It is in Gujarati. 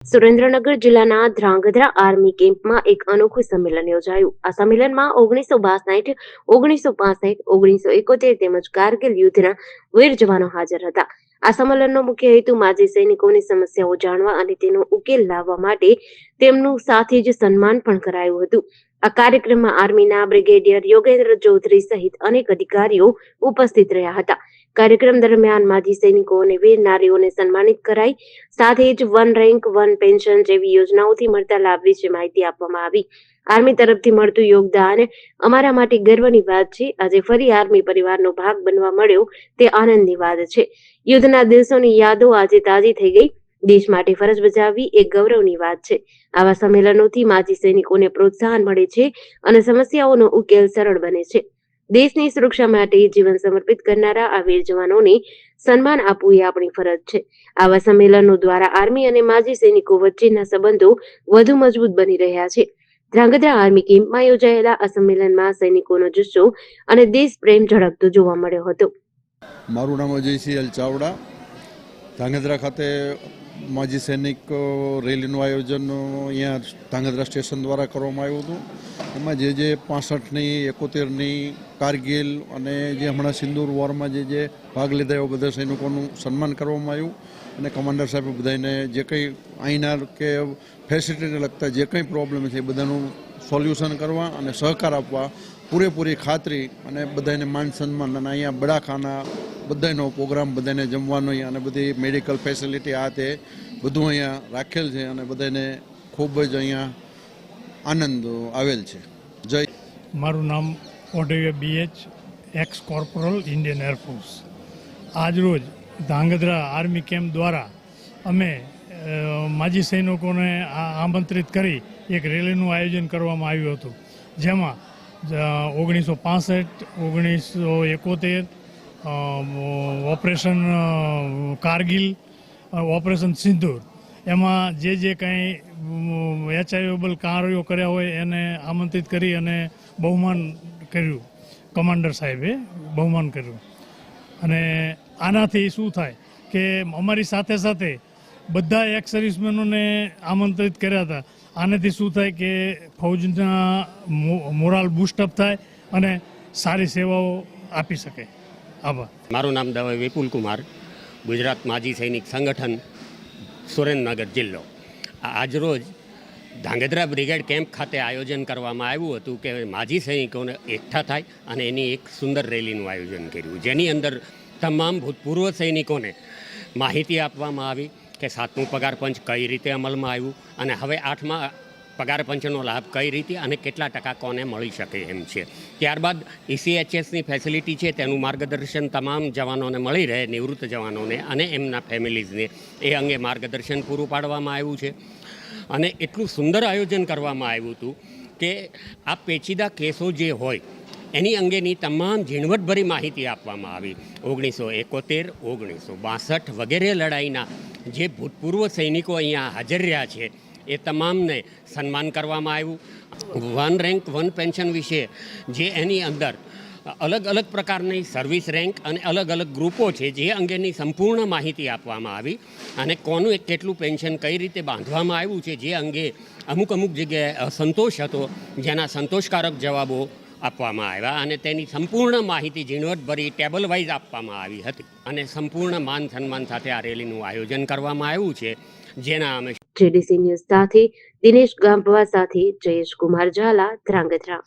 સુરેન્દ્રનગર જિલ્લાના ધ્રાંગધ્રા આર્મી કેમ્પમાં એક અનોખું સંમેલન યોજાયું. આ સંમેલનમાં 1962, 1965, 1971 તેમજ કારગિલ યુદ્ધના વીર જવાનો હાજર હતા. આ સંમેલનનો મુખ્ય હેતુ માજી સૈનિકોની સમસ્યાઓ જાણવા અને તેનો ઉકેલ લાવવા માટે તેમનું સાથે જ સન્માન પણ કરાયું હતું. આ કાર્યક્રમમાં આર્મીના બ્રિગેડિયર યોગેન્દ્ર ચૌધરી સહિત અનેક અધિકારીઓ ઉપસ્થિત રહ્યા હતા. કાર્યક્રમ દરમિયાન માજી સૈનિકો અને વીર નારીઓને સન્માનિત કરાઈ. સાથે જ વન રેન્ક વન પેન્શન જેવી યોજનાઓથી મળતા લાભ વિશે માહિતી આપવામાં આવી. આર્મી તરફથી મળતું યોગદાન અમારા માટે ગર્વની વાત છે. આજે ફરી આર્મી પરિવારનો ભાગ બનવા મળ્યો તે આનંદની વાત છે. યુદ્ધના દિવસોની યાદો આજે તાજી થઈ ગઈ. દેશ માટે ફરજ બજાવવી એ ગૌરવની વાત છે. આવા સંમેલનોથી માજી સૈનિકોને પ્રોત્સાહન મળે છે અને સમસ્યાઓનો ઉકેલ સરળ બને છે. દેશની સુરક્ષા માટે જીવન સમર્પિત કરનારા આ વીર જવાનોને સન્માન આપવું એ આપણી ફરજ છે. આવા સંમેલનો દ્વારા આર્મી અને માજી સૈનિકો વચ્ચેના સંબંધો વધુ મજબૂત બની રહ્યા છે. ધ્રાંગધ્રા આર્મી કેમ્પમાં યોજાયેલા આ સંમેલનમાં સૈનિકોનો જુસ્સો અને દેશ પ્રેમ ઝળકતો જોવા મળ્યો હતો. મારું નામ અજયસિંહ એલ ચાવડા. ધ્રાંગધ્રા ખાતે માજી સૈનિક રેલીનું આયોજન અહીંયા ધ્રાંગધ્રા સ્ટેશન દ્વારા કરવામાં આવ્યું હતું. એમાં જે 65ની 71ની કારગિલ અને જે હમણાં સિંદૂર વોરમાં જે ભાગ લીધા એવા બધા સૈનિકોનું સન્માન કરવામાં આવ્યું. અને કમાન્ડર સાહેબે બધાને જે કંઈ અહીંના કે ફેસિલિટીને લગતા જે કંઈ પ્રોબ્લેમ છે એ બધાનું સોલ્યુશન કરવા અને સહકાર આપવા પૂરેપૂરી ખાતરી અને બધાને માન સન્માન અને અહીંયા બડાખાના બધાનો પ્રોગ્રામ બધાને જમવાનો અને બધી મેડિકલ ફેસિલિટી આ તે બધું અહીંયા રાખેલ છે અને બધાને ખૂબ જ અહીંયા આનંદ આવેલ છે. જય. મારું નામ ઓડેવિયા BH, x corporeal, Indian air force. આજરોજ ધ્રાંગધ્રા આર્મી કેમ્પ દ્વારા અમે માજી સૈનિકોને આમંત્રિત કરી એક રેલીનું આયોજન કરવામાં આવ્યું હતું. જેમાં 1965, 1971, ઓપરેશન કારગિલ, ઓપરેશન સિંદૂર, એમાં જે કંઈ એચાઇવેબલ કાર્યો કર્યા હોય એને આમંત્રિત કરી અને બહુમાન કર્યું. કમાન્ડર સાહેબે બહુમાન કર્યું. અને આનાથી શું થાય કે અમારી સાથે સાથે બધા એક્સ સર્વિસમેનોને આમંત્રિત કર્યા હતા. આનાથી શું થાય કે ફૌજના મોરાલ બૂસ્ટઅપ થાય અને સારી સેવાઓ આપી શકે. આભાર. મારું નામ દવે વિપુલ કુમાર, ગુજરાત માજી સૈનિક સંગઠન, સુરેન્દ્રનગર જિલ્લો. આજરોજ ધ્રાંગધ્રા બ્રિગેડ કેમ્પ ખાતે આયોજન કરવામાં આવ્યું હતું કે માજી સૈનિકોને એકઠા થાય અને એની એક સુંદર રેલીનું આયોજન કર્યું, જેની અંદર તમામ ભૂતપૂર્વ સૈનિકોને માહિતી આપવામાં આવી કે 7મું પગાર પંચ કઈ રીતે અમલમાં આવ્યું અને હવે 8મા પગાર પંચનો લાભ કઈ રીતે અને કેટલા ટકા કોને મળી શકે એમ છે. ત્યારબાદ ECHSની ફેસિલિટી છે તેનું માર્ગદર્શન તમામ જવાનોને મળી રહે, નિવૃત્ત જવાનોને અને એમના ફેમિલીઝને એ અંગે માર્ગદર્શન પૂરું પાડવામાં આવ્યું છે. અને એટલું સુંદર આયોજન કરવામાં આવ્યું હતું કે આ પેચીદા કેસો જે હોય એની અંગેની તમામ ઝીણવટભરી માહિતી આપવામાં આવી. 1971, 1962 વગેરે લડાઈના જે ભૂતપૂર્વ સૈનિકો અહીંયા હાજર રહ્યા છે એ તમામને સન્માન કરવામાં આવ્યું. વન રેન્ક વન પેન્શન વિશે જે એની અંદર અલગ અલગ પ્રકારની સર્વિસ રેન્ક અને અલગ અલગ ગ્રુપો છે જે અંગેની સંપૂર્ણ માહિતી આપવામાં આવી અને કોનું કેટલું પેન્શન કઈ રીતે બાંધવામાં આવ્યું છે જે અંગે અમુક જગ્યાએ અસંતોષ હતો, જેના સંતોષકારક જવાબો આપવામાં આવ્યા અને તેની સંપૂર્ણ માહિતી ઝીણવટભરી ટેબલ વાઇઝ આપવામાં આવી હતી. અને સંપૂર્ણ માન સન્માન સાથે આ રેલીનું આયોજન કરવામાં આવ્યું છે, જેના અમે JDC ન્યૂઝ સાથે દિનેશ ગાંભવા સાથે જયેશ કુમાર ઝાલા, ધ્રાંગધ્રા.